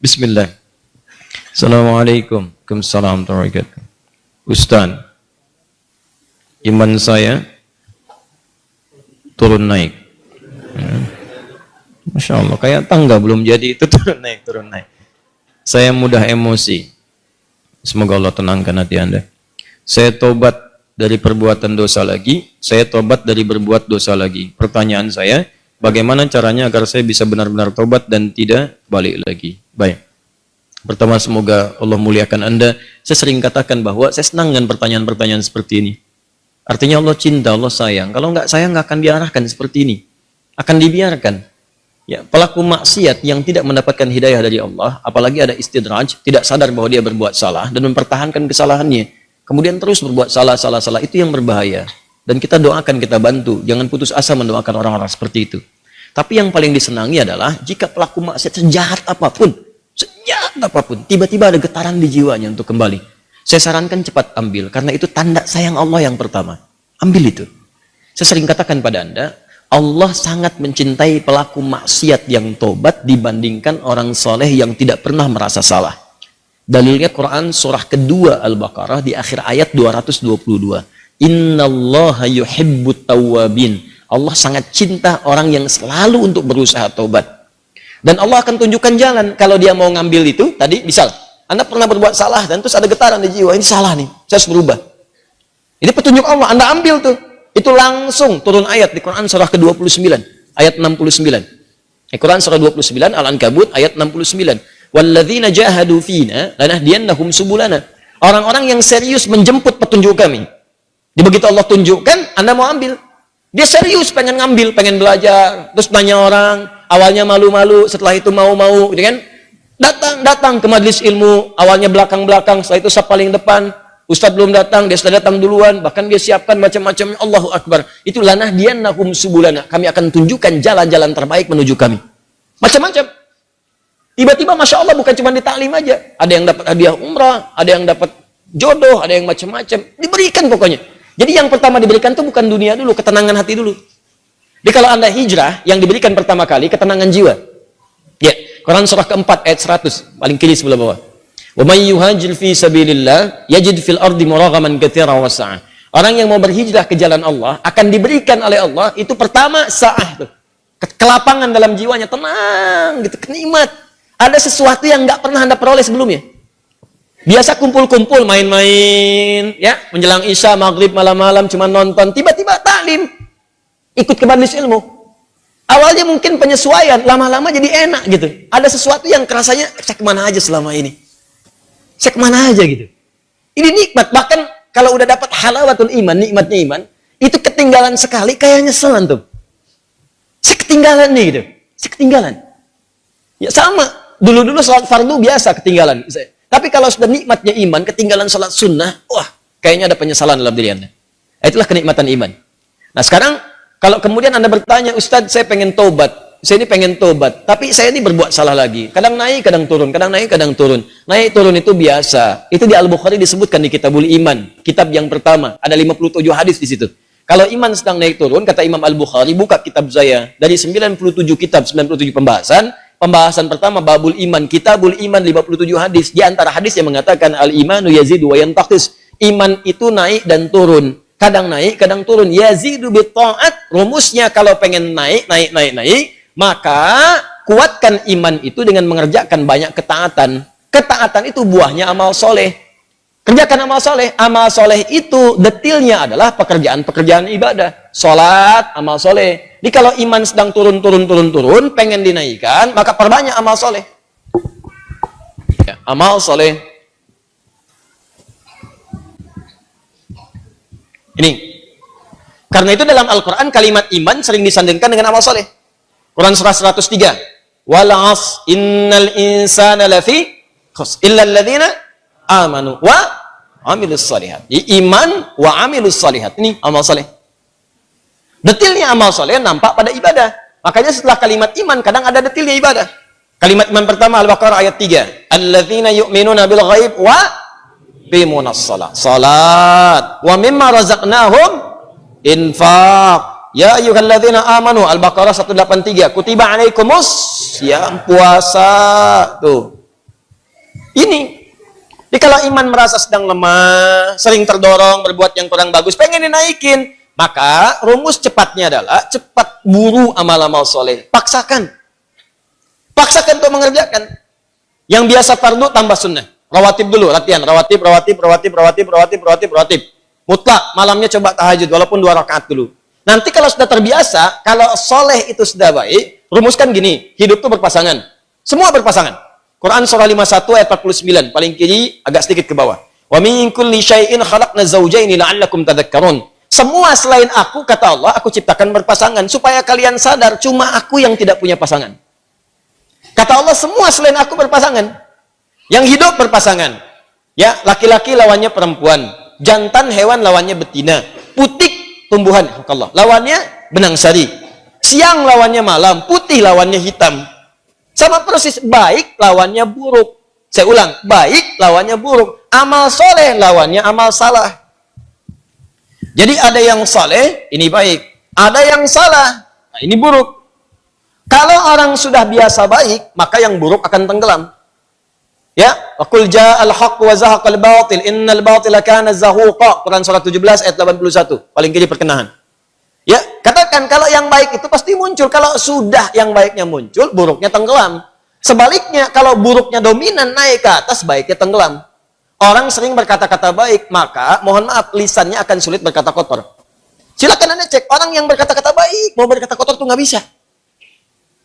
Bismillah. Assalamualaikum. Waalaikumsalam warahmatullahi wabarakatuh. Ustaz, iman saya turun naik. Masya Allah, kayak tangga belum jadi itu turun naik, turun naik. Saya mudah emosi. Semoga Allah tenangkan hati Anda. Saya tobat dari perbuatan dosa lagi, saya tobat dari berbuat dosa lagi. Pertanyaan saya, bagaimana caranya agar saya bisa benar-benar tobat dan tidak balik lagi? Baik. Pertama, semoga Allah muliakan Anda. Saya sering katakan bahwa saya senang dengan pertanyaan-pertanyaan seperti ini. Artinya Allah cinta, Allah sayang. Kalau nggak sayang, nggak akan diarahkan seperti ini. Akan dibiarkan. Ya, pelaku maksiat yang tidak mendapatkan hidayah dari Allah, apalagi ada istidraj, tidak sadar bahwa dia berbuat salah dan mempertahankan kesalahannya. Kemudian terus berbuat salah, itu yang berbahaya. Dan kita doakan, kita bantu. Jangan putus asa mendoakan orang-orang seperti itu. Tapi yang paling disenangi adalah jika pelaku maksiat sejahat apapun, tiba-tiba ada getaran di jiwanya untuk kembali. Saya sarankan cepat ambil, karena itu tanda sayang Allah yang pertama. Ambil itu. Saya sering katakan pada Anda, Allah sangat mencintai pelaku maksiat yang tobat dibandingkan orang soleh yang tidak pernah merasa salah. Dalilnya Quran surah kedua Al-Baqarah di akhir ayat 222. Innallaha yuhibbut tawwabin. Allah sangat cinta orang yang selalu untuk berusaha tobat. Dan Allah akan tunjukkan jalan. Kalau dia mau ngambil itu, tadi misal, Anda pernah berbuat salah dan terus ada getaran di jiwa, ini salah nih, saya harus berubah. Ini petunjuk Allah, Anda ambil tuh. Itu langsung turun ayat di Quran surah ke-29, ayat 69. Quran surah 29, Al-Ankabut, ayat 69. Walladzina jahadu fina lanahdiyannahum subulana. Orang-orang yang serius menjemput petunjuk kami. Begitu Allah tunjukkan, Anda mau ambil. Dia serius pengen ngambil, pengen belajar, terus tanya orang, awalnya malu-malu, setelah itu mau-mau, gitu kan? Datang ke majelis ilmu, awalnya belakang-belakang, setelah itu paling depan. Ustadz belum datang, dia sudah datang duluan, bahkan dia siapkan macam-macam. Allahu Akbar. Itu lanahdiyannahum subulana. Kami akan tunjukkan jalan-jalan terbaik menuju kami. Macam-macam. Tiba-tiba Masya Allah bukan cuma di taklim aja. Ada yang dapat hadiah umrah, ada yang dapat jodoh, ada yang macam-macam. Diberikan pokoknya. Jadi yang pertama diberikan itu bukan dunia dulu, ketenangan hati dulu. Jadi kalau Anda hijrah, yang diberikan pertama kali ketenangan jiwa. Ya, Quran surah keempat ayat 100, paling kiri sebelah bawah. Wa may yuhajir fi sabilillah yajid fil ardi muraghaman katsiran wa sa'ah. Orang yang mau berhijrah ke jalan Allah akan diberikan oleh Allah itu pertama sa'ah tuh. Kelapangan dalam jiwanya, tenang gitu, kenikmat. Ada sesuatu yang nggak pernah Anda peroleh sebelumnya. Biasa kumpul-kumpul, main-main, ya, menjelang Isya, Maghrib, malam-malam cuma nonton, tiba-tiba taklim, ikut ke majelis ilmu. Awalnya mungkin penyesuaian, lama-lama jadi enak gitu. Ada sesuatu yang kerasanya, saya kemana aja selama ini? Saya kemana aja gitu. Ini nikmat, bahkan kalau udah dapat halawatul iman, nikmatnya iman, itu ketinggalan sekali, kayak nyesel antum. Saya ketinggalan nih gitu, saya ketinggalan. Ya sama, dulu-dulu sholat fardu biasa ketinggalan. Tapi kalau sudah nikmatnya iman, ketinggalan sholat sunnah, wah, kayaknya ada penyesalan dalam diri Anda. Itulah kenikmatan iman. Nah sekarang, kalau kemudian Anda bertanya, Ustadz, saya pengen tobat. Saya ini pengen tobat. Tapi saya ini berbuat salah lagi. Kadang naik, kadang turun. Kadang naik, kadang turun. Naik, turun itu biasa. Itu di Al-Bukhari disebutkan di Kitabul Iman. Kitab yang pertama. Ada 57 hadis di situ. Kalau iman sedang naik turun, kata Imam Al-Bukhari, buka kitab saya. Dari 97 kitab, 97 pembahasan. Pembahasan pertama babul iman, kitabul iman 57 hadis. Di antara hadis yang mengatakan al-imanu yazidu wa yantaqis. Iman itu naik dan turun. Kadang naik, kadang turun. Yazidu bi ta'at. Rumusnya kalau pengen naik, maka kuatkan iman itu dengan mengerjakan banyak ketaatan. Ketaatan itu buahnya amal soleh. Kerjakan amal soleh. Amal soleh itu detilnya adalah pekerjaan-pekerjaan ibadah. Sholat, amal soleh. Jadi kalau iman sedang turun, pengen dinaikkan, maka perbanyak amal soleh. Ya, amal soleh. Ini. Karena itu dalam Al-Quran kalimat iman sering disandingkan dengan amal soleh. Quran surah 103. Wal 'asr innal insana lafi khusr illa alladziina amanu wa amilus shalihat. Iman wa amilus shalihat. Ini amal soleh. Detilnya amal soleh nampak pada ibadah. Makanya setelah kalimat iman kadang ada detilnya ibadah. Kalimat iman pertama Al-Baqarah ayat 3. Alladzina yu'minuna bil ghaib wa yuqimunas shalah. Salat. Wa mimma razaqnahum infaq. Ya ayyuhalladzina amanu. Al-Baqarah 183. Kutiba alaikumus yang puasa. Tuh. Ini. Jadi kalau iman merasa sedang lemah, sering terdorong berbuat yang kurang bagus, pengen dinaikin, maka rumus cepatnya adalah cepat buru amal-amal soleh. Paksakan. Paksakan untuk mengerjakan. Yang biasa fardu tambah sunnah. Rawatib dulu, latihan. Rawatib. Mutlak, malamnya coba tahajud, walaupun 2 rakaat dulu. Nanti kalau sudah terbiasa, kalau soleh itu sudah baik, rumuskan gini, hidup itu berpasangan. Semua berpasangan. Quran surah 51 ayat 49, paling kiri agak sedikit ke bawah. Wa min kulli syai'in khalaqna zawjaini la'allakum tadhakkarun. Semua selain aku, kata Allah, aku ciptakan berpasangan supaya kalian sadar cuma aku yang tidak punya pasangan. Kata Allah, semua selain aku berpasangan. Yang hidup berpasangan. Ya, laki-laki lawannya perempuan, jantan hewan lawannya betina, putik tumbuhan, Allah, lawannya benang sari. Siang lawannya malam, putih lawannya hitam. Sama persis, baik lawannya buruk. Saya ulang, baik lawannya buruk. Amal soleh lawannya amal salah. Jadi ada yang soleh, ini baik. Ada yang salah, nah ini buruk. Kalau orang sudah biasa baik, maka yang buruk akan tenggelam. Ya, waqul ja'al haqq wa zahaqal batil, innal batila kana zahuqa. Quran surah 17 ayat 81. Paling kiri perkenahan. Ya, katakan kalau yang baik itu pasti muncul. Kalau sudah yang baiknya muncul, buruknya tenggelam. Sebaliknya, kalau buruknya dominan naik ke atas, baiknya tenggelam. Orang sering berkata-kata baik, maka mohon maaf, lisannya akan sulit berkata kotor. Silakan Anda cek, orang yang berkata-kata baik, mau berkata kotor tuh nggak bisa.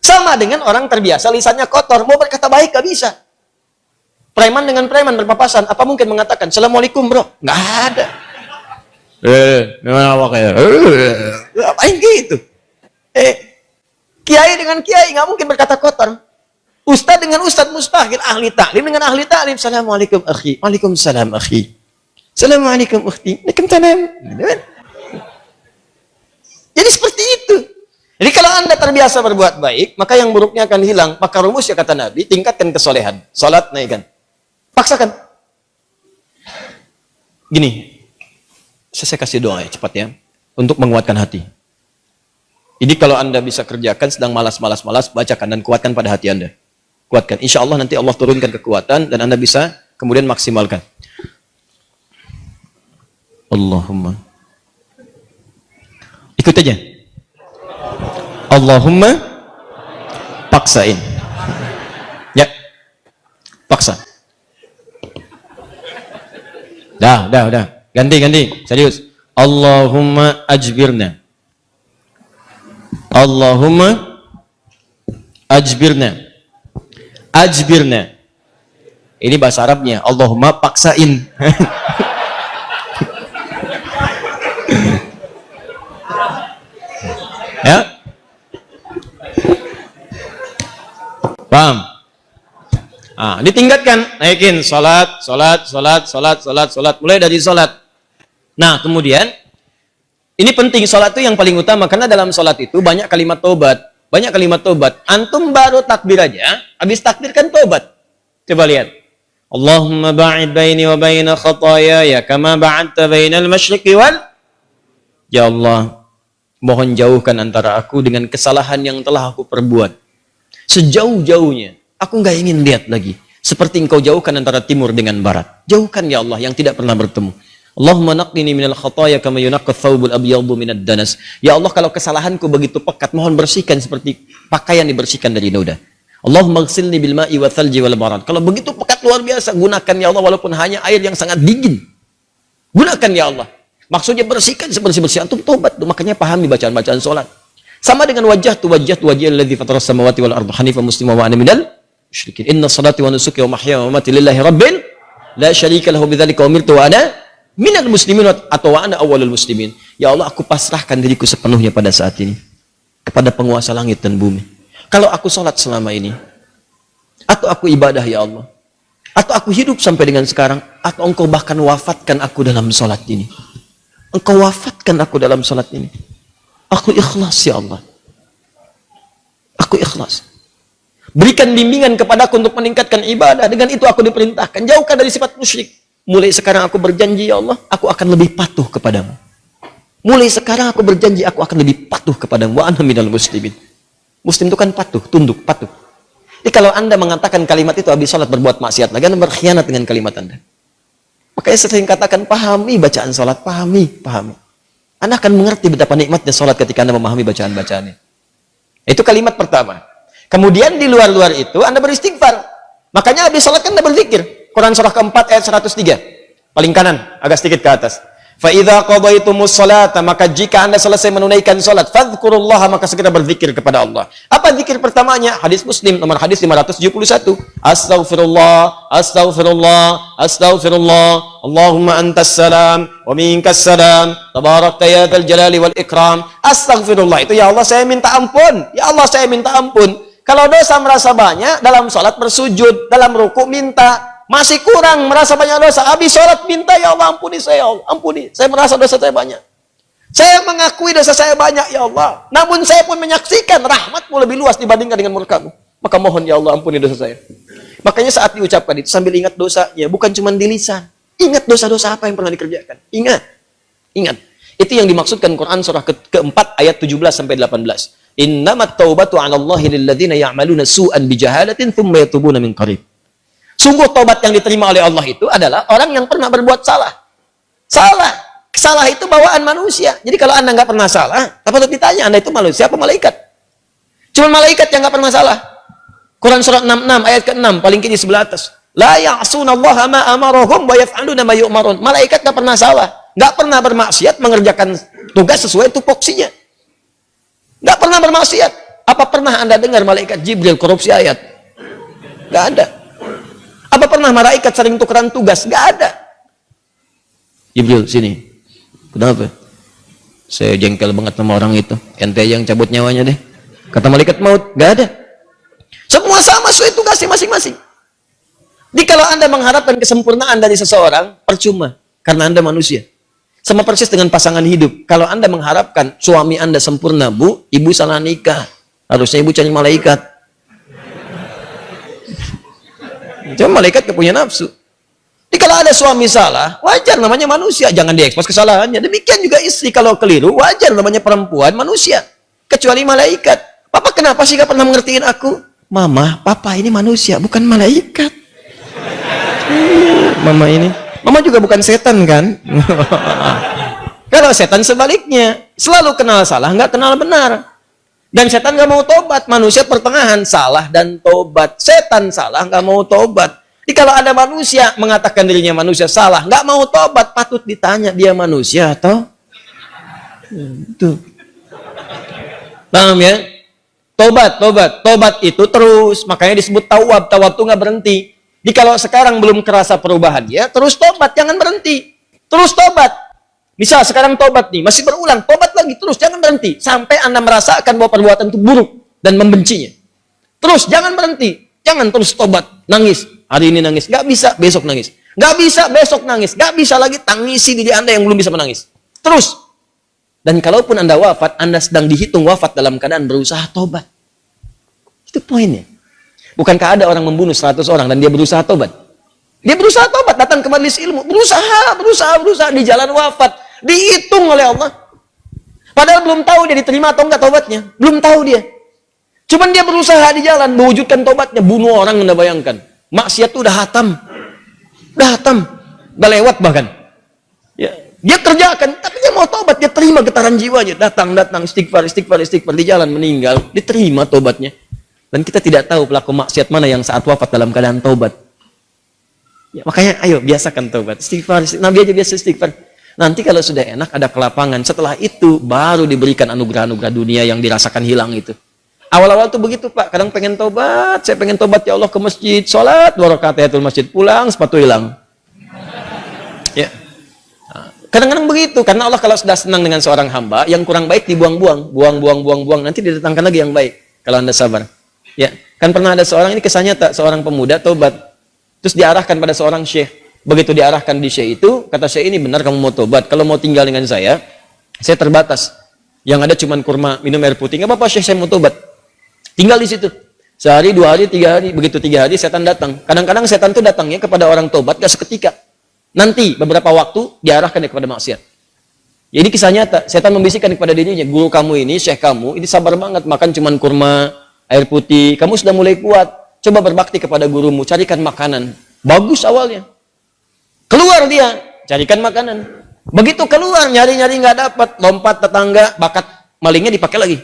Sama dengan orang terbiasa lisannya kotor, mau berkata baik nggak bisa. Preman dengan preman berpapasan, apa mungkin mengatakan, Assalamualaikum bro? Nggak ada. Memang apa kayak? Apain gitu? Kiai dengan kiai nggak mungkin berkata kotor. Ustadz dengan ustadz mustahil. Ahli taklim dengan ahli taklim. Assalamualaikum akhi. Waalaikumsalam akhi. Assalamualaikum akhi. Waalaikumsalam. Jadi seperti itu. Jadi kalau Anda terbiasa berbuat baik, maka yang buruknya akan hilang. Maka rumusnya kata Nabi, tingkatkan kesolehan. Salat naikkan. Paksakan. Gini, saya kasih doa ya, cepat ya, untuk menguatkan hati. Ini kalau Anda bisa kerjakan, sedang malas-malas, bacakan dan kuatkan pada hati Anda. Kuatkan. Insya Allah nanti Allah turunkan kekuatan dan Anda bisa kemudian maksimalkan. Allahumma. Ikut aja. Allahumma paksain. Ya. Paksa. Dah. Ganti. Serius. Allahumma ajbirna. Allahumma ajbirna. Ajbirna. Ini bahasa Arabnya. Allahumma paksain. Ya? Paham? Ditingkatkan, naikin salat. Mulai dari salat. Nah, kemudian ini penting, salat itu yang paling utama karena dalam salat itu banyak kalimat tobat. Antum baru takbir aja, habis takbir kan tobat. Coba lihat. Allahumma ba'id baini wa baina khataaya kama ba'adta bainal masyriqi wal. Ya Allah, mohon jauhkan antara aku dengan kesalahan yang telah aku perbuat. Sejauh-jauhnya. Aku nggak ingin lihat lagi. Seperti engkau jauhkan antara timur dengan barat. Jauhkan ya Allah yang tidak pernah bertemu. Allahumma naqqini minal khataaya kama yunaqqa thawbul abyadu minad danas. Ya Allah, kalau kesalahanku begitu pekat, mohon bersihkan seperti pakaian dibersihkan dari noda. Allahumma ghsilni bil ma'i wa thalji wal barad. Kalau begitu pekat luar biasa, gunakan ya Allah walaupun hanya air yang sangat dingin. Gunakan ya Allah. Maksudnya bersihkan sebersih-bersih. Antum tobat tuh, makanya pahami bacaan-bacaan salat. Sama dengan wajah alladzi fataras samawati wal arda hanifan musliman wa ana minal musyrikin. Inna salati wa nusuki wa mahyaya wa mamati lillahi rabbil la syarika lahu bidzalika umirtu wa ana minal muslimin atau wa ana awwalul muslimin. Ya Allah, aku pasrahkan diriku sepenuhnya pada saat ini kepada penguasa langit dan bumi. Kalau aku salat selama ini, atau aku ibadah ya Allah, atau aku hidup sampai dengan sekarang, atau engkau bahkan wafatkan aku dalam salat ini. Engkau wafatkan aku dalam salat ini. Aku ikhlas ya Allah. Aku ikhlas. Berikan bimbingan kepadaku untuk meningkatkan ibadah. Dengan itu aku diperintahkan. Jauhkan dari sifat musyrik. Mulai sekarang aku berjanji ya Allah, aku akan lebih patuh kepadamu. Mulai sekarang aku berjanji, aku akan lebih patuh kepadamu. Wa ana minal muslimin. Muslim itu kan patuh, tunduk, patuh. Jadi kalau Anda mengatakan kalimat itu habis sholat berbuat maksiat lagi, Anda berkhianat dengan kalimat Anda. Makanya sering katakan, pahami bacaan sholat, pahami. Anda akan mengerti betapa nikmatnya sholat ketika Anda memahami bacaan-bacaannya. Itu kalimat pertama. Kemudian di luar-luar itu Anda beristighfar. Makanya habis sholat kan Anda berzikir. Quran surah keempat ayat 103. Paling kanan, agak sedikit ke atas. فَإِذَا قَضَيْتُمُ الصَّلَاةَ, maka jika Anda selesai menunaikan salat, fadhkurullaha, maka segera berzikir kepada Allah. Apa zikir pertamanya? Hadis Muslim nomor hadis 571. Astaghfirullah, astaghfirullah, astaghfirullah. Allahumma antas salam wa minkas salam. Tabarakta ya dzal jalali wal ikram. Astaghfirullah itu, ya Allah saya minta ampun. Ya Allah saya minta ampun. Kalau dosa merasa banyak, dalam salat bersujud, dalam ruku minta. Masih kurang, merasa banyak dosa, habis sholat minta, ya Allah ampuni saya, ya Allah ampuni, saya merasa dosa saya banyak. Saya mengakui dosa saya banyak, ya Allah. Namun saya pun menyaksikan rahmatmu lebih luas dibandingkan dengan murkamu. Maka mohon, ya Allah ampuni dosa saya. Makanya saat diucapkan itu sambil ingat dosanya, bukan cuma di lisan. Ingat dosa-dosa apa yang pernah dikerjakan. Ingat. Itu yang dimaksudkan Quran surah keempat ayat 17-18. Innamat taubatu 'ala Allahi lilladzina ya'maluna su'an bijahalatin thumma yatubuna min qarib. Sungguh tobat yang diterima oleh Allah itu adalah orang yang pernah berbuat salah. Salah itu bawaan manusia. Jadi kalau Anda nggak pernah salah, apa ditanya Anda itu manusia apa malaikat? Cuma malaikat yang nggak pernah salah. Quran surat 66 ayat ke-6 paling kiri sebelah atas. La ya'sunallaha ma amarahum wa yaf'aluna ma yu'marun. Malaikat nggak pernah salah, nggak pernah bermaksiat, mengerjakan tugas sesuai tupoksinya. Nggak pernah bermaksiat. Apa pernah Anda dengar malaikat Jibril korupsi ayat? Nggak ada. Apa pernah malaikat sering tukeran tugas? Nggak ada. Jibril, sini. Kenapa? Saya jengkel banget sama orang itu. Ente yang cabut nyawanya deh. Kata malaikat maut, nggak ada. Semua sama sesuai tugasnya masing-masing. Jadi kalau Anda mengharapkan kesempurnaan dari seseorang, percuma. Karena Anda manusia. Sama persis dengan pasangan hidup. Kalau Anda mengharapkan suami Anda sempurna, Bu, Ibu salah nikah. Harusnya Ibu cari malaikat. Cuma malaikat gak punya nafsu. Jadi kalau ada suami salah, wajar namanya manusia, jangan diekspos kesalahannya. Demikian juga istri kalau keliru, wajar namanya perempuan manusia. Kecuali malaikat. Papa kenapa sih gak pernah mengertiin aku? Mama, papa ini manusia, bukan malaikat. Mama juga bukan setan kan? Kalau setan sebaliknya, selalu kenal salah, nggak kenal benar. Dan setan nggak mau tobat. Manusia pertengahan, salah dan tobat. Setan salah, nggak mau tobat. Jadi kalau ada manusia mengatakan dirinya manusia salah, nggak mau tobat, patut ditanya dia manusia atau? Itu. Paham ya? Tobat itu terus. Makanya disebut tawab. Tawab itu nggak berhenti. Jadi kalau sekarang belum kerasa perubahan dia, terus tobat, jangan berhenti. Terus tobat. Misal sekarang tobat nih, masih berulang, tobat lagi terus, jangan berhenti. Sampai Anda merasakan bahwa perbuatan itu buruk dan membencinya. Terus, jangan berhenti. Jangan terus tobat, nangis. Hari ini nangis, nggak bisa, besok nangis. Nggak bisa, besok nangis. Nggak bisa lagi, tangisi diri Anda yang belum bisa menangis. Terus. Dan kalaupun Anda wafat, Anda sedang dihitung wafat dalam keadaan berusaha tobat. Itu poinnya. Bukankah ada orang membunuh 100 orang dan dia berusaha tobat? Dia berusaha tobat, datang ke majelis ilmu. Berusaha di jalan wafat. Dihitung oleh Allah. Padahal belum tahu dia diterima atau enggak tobatnya. Belum tahu dia. Cuman dia berusaha di jalan mewujudkan tobatnya. Bunuh orang, Anda bayangkan. Maksiat itu udah hatam. Udah lewat bahkan. Ya. Dia kerjakan, tapi dia mau tobat. Dia terima getaran jiwanya. Datang, istighfar. Di jalan meninggal. Diterima tobatnya. Dan kita tidak tahu pelaku maksiat mana yang saat wafat dalam keadaan tobat. Ya, makanya ayo biasakan tobat. Istighfar. Nabi aja biasa istighfar. Nanti kalau sudah enak ada kelapangan. Setelah itu baru diberikan anugerah-anugerah dunia yang dirasakan hilang itu. Awal-awal tuh begitu Pak. Kadang pengen tobat. Saya pengen tobat ya Allah ke masjid. Sholat 2 rakaat tahiyatul masjid. Pulang sepatu hilang. Ya. Kadang-kadang begitu. Karena Allah kalau sudah senang dengan seorang hamba. Yang kurang baik dibuang-buang. Buang. Nanti didatangkan lagi yang baik. Kalau Anda sabar. Ya. Kan pernah ada seorang ini kisahnya tak. Seorang pemuda tobat. Terus diarahkan pada seorang syekh. Begitu diarahkan di syekh itu, kata syekh ini benar kamu mau tobat. Kalau mau tinggal dengan saya terbatas. Yang ada cuma kurma, minum air putih. Nggak apa-apa syekh, saya mau tobat. Tinggal di situ. Sehari, 2 hari, 3 hari. Begitu 3 hari, setan datang. Kadang-kadang setan itu datangnya kepada orang tobat, gak seketika. Nanti, beberapa waktu, diarahkan kepada maksiat. Jadi kisah nyata, setan membisikkan kepada dirinya, guru kamu ini, syekh kamu, ini sabar banget, makan cuma kurma, air putih. Kamu sudah mulai kuat. Coba berbakti kepada gurumu, carikan makanan. Bagus awalnya. Keluar dia, carikan makanan. Begitu keluar, nyari-nyari nggak dapat, lompat tetangga, bakat malingnya dipakai lagi.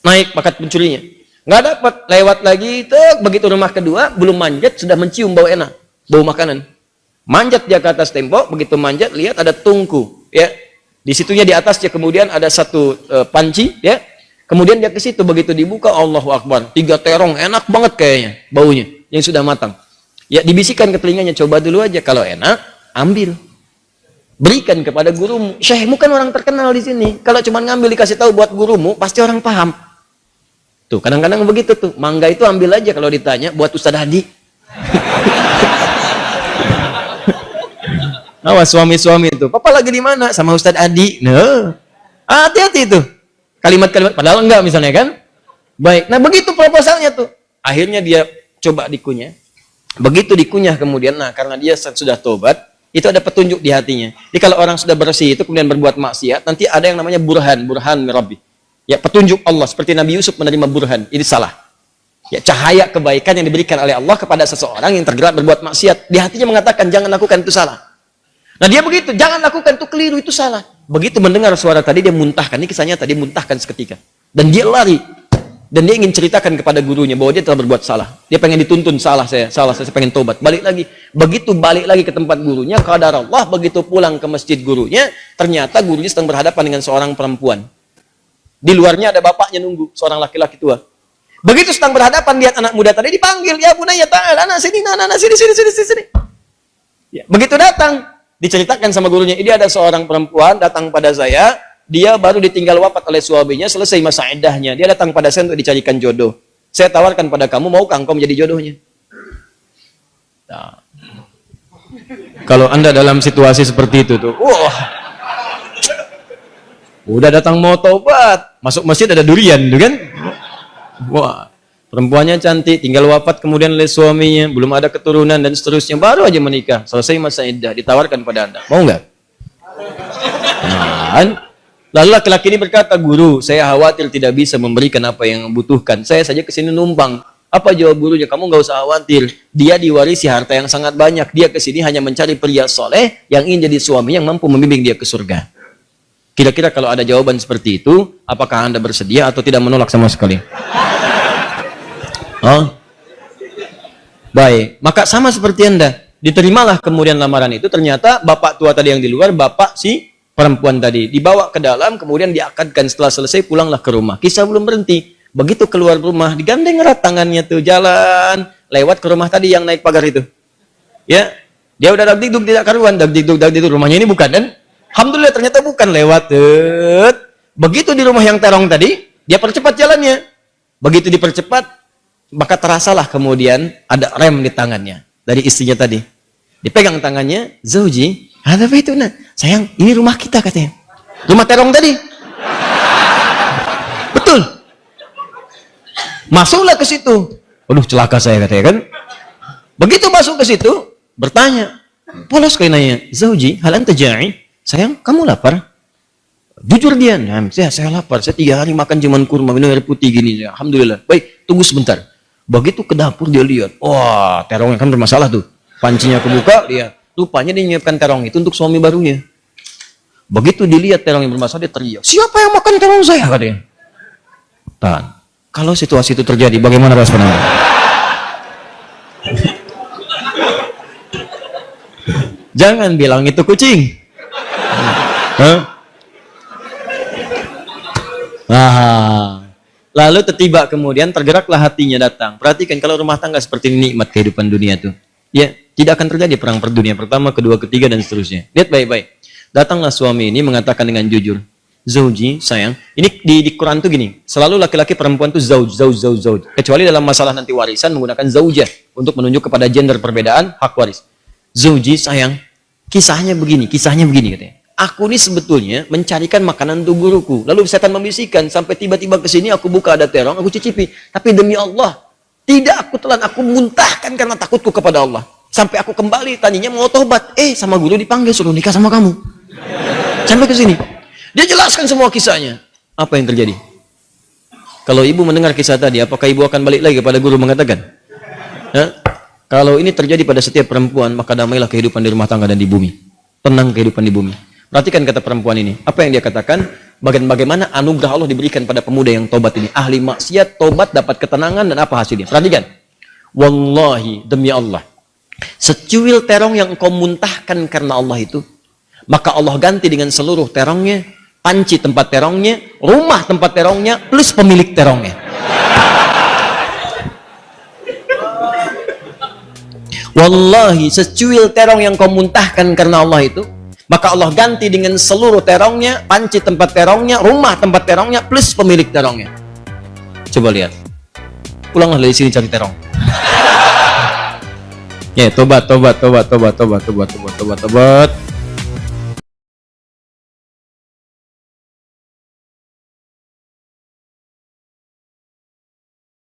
Naik bakat pencurinya. Nggak dapat, lewat lagi, begitu rumah kedua, belum manjat, sudah mencium bau enak, bau makanan. Manjat dia ke atas tembok, begitu manjat, lihat ada tungku, ya. Di situnya di atasnya kemudian ada satu panci, ya. Kemudian dia ke situ, begitu dibuka, Allahu Akbar, 3 terong, enak banget kayaknya, baunya, yang sudah matang. Ya, dibisikkan ke telinganya, coba dulu aja, kalau enak, ambil. Berikan kepada gurumu. Syekhmu kan orang terkenal di sini. Kalau cuma ngambil dikasih tahu buat gurumu, pasti orang paham. Tuh, kadang-kadang begitu tuh. Mangga itu ambil aja kalau ditanya, buat Ustadz Hadi. Awas suami-suami itu. Papa lagi di mana? Sama Ustadz Adi. Nah, hati-hati itu. Kalimat-kalimat, padahal enggak misalnya kan. Baik, nah begitu proposalnya tuh. Akhirnya dia coba dikunyah. Begitu dikunyah kemudian, nah karena dia sudah tobat, itu ada petunjuk di hatinya. Jadi kalau orang sudah bersih itu kemudian berbuat maksiat, nanti ada yang namanya burhan mirabbi. Ya, petunjuk Allah, seperti Nabi Yusuf menerima burhan, ini salah. Ya, cahaya kebaikan yang diberikan oleh Allah kepada seseorang yang tergerak berbuat maksiat. Di hatinya mengatakan, jangan lakukan itu salah. Nah dia begitu, jangan lakukan itu keliru, itu salah. Begitu mendengar suara tadi, dia muntahkan. Ini kisahnya tadi, muntahkan seketika. Dan dia lari. Dan dia ingin ceritakan kepada gurunya bahwa dia telah berbuat salah. Dia pengen dituntun, salah saya pengen tobat. Balik lagi. Begitu balik lagi ke tempat gurunya, qadar Allah, begitu pulang ke masjid gurunya, ternyata gurunya sedang berhadapan dengan seorang perempuan. Di luarnya ada bapaknya nunggu, seorang laki-laki tua. Begitu sedang berhadapan, lihat anak muda tadi dipanggil, ya bunaya ta'ala, anak sini, sini. Ya, begitu datang, diceritakan sama gurunya, ini ada seorang perempuan datang pada saya, dia baru ditinggal wafat oleh suaminya, selesai masa iddahnya, dia datang pada saya untuk dicarikan jodoh. Saya tawarkan pada kamu, maukah engkau menjadi jodohnya? Nah, kalau Anda dalam situasi seperti itu tuh, wah, udah datang mau taubat, masuk masjid ada durian, tuh kan? Wah, perempuannya cantik, tinggal wafat kemudian oleh suaminya, belum ada keturunan dan seterusnya, baru aja menikah, selesai masa iddah, ditawarkan pada Anda, mau nggak? Nah, lalu laki-laki ini berkata, guru, saya khawatir tidak bisa memberikan apa yang membutuhkan, saya saja kesini numpang. Apa jawab gurunya? Kamu nggak usah khawatir, dia diwarisi harta yang sangat banyak, dia kesini hanya mencari pria soleh yang ingin jadi suami yang mampu membimbing dia ke surga. Kira-kira kalau ada jawaban seperti itu, apakah Anda bersedia atau tidak menolak sama sekali? Oh? Baik, maka sama seperti Anda. Diterimalah kemudian lamaran itu, ternyata bapak tua tadi yang di luar, bapak si perempuan tadi. Dibawa ke dalam, kemudian diakadkan, setelah selesai pulanglah ke rumah. Kisah belum berhenti. Begitu keluar rumah, digandeng erat tangannya tuh, jalan, lewat ke rumah tadi yang naik pagar itu. Ya, dia udah dagdikduk tidak karuan, dagdikduk, rumahnya ini bukan kan? Alhamdulillah ternyata bukan, lewat. Begitu di rumah yang terong tadi, dia percepat jalannya. Begitu dipercepat, maka terasalah kemudian ada rem di tangannya dari istrinya tadi. Dipegang tangannya, Zauji, ada apa itu? Nah, sayang, ini rumah kita katanya. Rumah terong tadi. Betul. Masuklah ke situ. Waduh, celaka saya katanya kan. Begitu masuk ke situ, bertanya. Polos kayak nanya, Zauji, hal anta ja'i? Sayang, kamu lapar? Jujur dia, nah, saya lapar. Saya 3 hari makan cuman kurma, minum air putih gini. Alhamdulillah. Baik, tunggu sebentar. Begitu ke dapur dia lihat, wah, terongnya kan bermasalah tuh. Pancinya kebuka, dia rupanya dia menyiapkan terong itu untuk suami barunya. Begitu dilihat terong yang bermasalah, dia teriak, siapa yang makan terong saya? Katanya. Tahan. Kalau situasi itu terjadi, bagaimana respon Anda? Jangan bilang itu kucing. Lalu tiba kemudian tergeraklah hatinya datang. Perhatikan kalau rumah tangga seperti ini, nikmat kehidupan dunia tuh. Ya, tidak akan terjadi perang per dunia pertama, kedua, ketiga dan seterusnya. Lihat baik-baik. Datanglah suami ini mengatakan dengan jujur, Zauji, sayang. Ini di Quran tuh gini, selalu laki-laki perempuan tuh zauj. Kecuali dalam masalah nanti warisan menggunakan zaujah untuk menunjuk kepada gender perbedaan hak waris. Zauji, sayang. Kisahnya begini katanya. Aku ini sebetulnya mencarikan makanan untuk guruku. Lalu setan membisikkan sampai tiba-tiba ke sini aku buka ada terong, aku cicipi. Tapi demi Allah, tidak aku telan, aku muntahkan karena takutku kepada Allah. Sampai aku kembali tadinya mau tobat, sama guru dipanggil suruh nikah sama kamu. Sampai ke sini. Dia jelaskan semua kisahnya. Apa yang terjadi? Kalau ibu mendengar kisah tadi, apakah ibu akan balik lagi kepada guru mengatakan? Hah? Kalau ini terjadi pada setiap perempuan, maka damailah kehidupan di rumah tangga dan di bumi. Tenang kehidupan di bumi. Perhatikan kata perempuan ini. Apa yang dia katakan? Bagaimana anugerah Allah diberikan pada pemuda yang tobat ini. Ahli maksiat, tobat, dapat ketenangan, dan apa hasilnya? Perhatikan. Wallahi, demi Allah. Secuil terong yang kau muntahkan karena Allah itu, maka Allah ganti dengan seluruh terongnya, panci tempat terongnya, rumah tempat terongnya, plus pemilik terongnya. Wallahi, secuil terong yang kau muntahkan karena Allah itu, maka Allah ganti dengan seluruh terongnya, panci tempat terongnya, rumah tempat terongnya, plus pemilik terongnya. Coba lihat. Pulanglah dari sini cari terong. Ya, tobat.